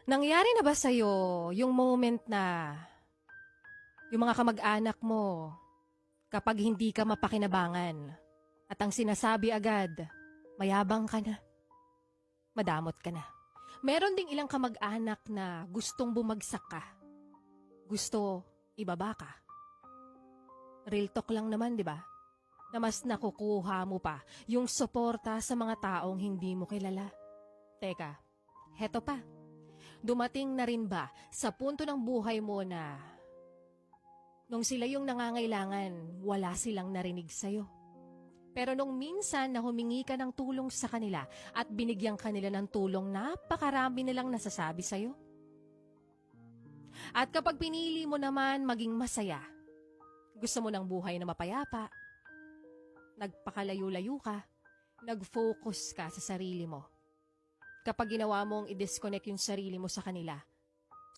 Nangyari na ba sa'yo yung moment na yung mga kamag-anak mo kapag hindi ka mapakinabangan at ang sinasabi agad, mayabang ka na, madamot ka na. Meron ding ilang kamag-anak na gustong bumagsak ka, gusto ibaba ka. Real talk lang naman, di ba? Na mas nakukuha mo pa yung suporta sa mga taong hindi mo kilala. Teka, heto pa. Dumating na rin ba sa punto ng buhay mo na nung sila yung nangangailangan, wala silang narinig sa'yo? Pero nung minsan na humingi ka ng tulong sa kanila at binigyan kanila ng tulong, napakarami nilang nasasabi sa'yo. At kapag pinili mo naman maging masaya, gusto mo ng buhay na mapayapa, nagpakalayo-layo ka, nag-focus ka sa sarili mo. Kapag ginawa mong i-disconnect yung sarili mo sa kanila,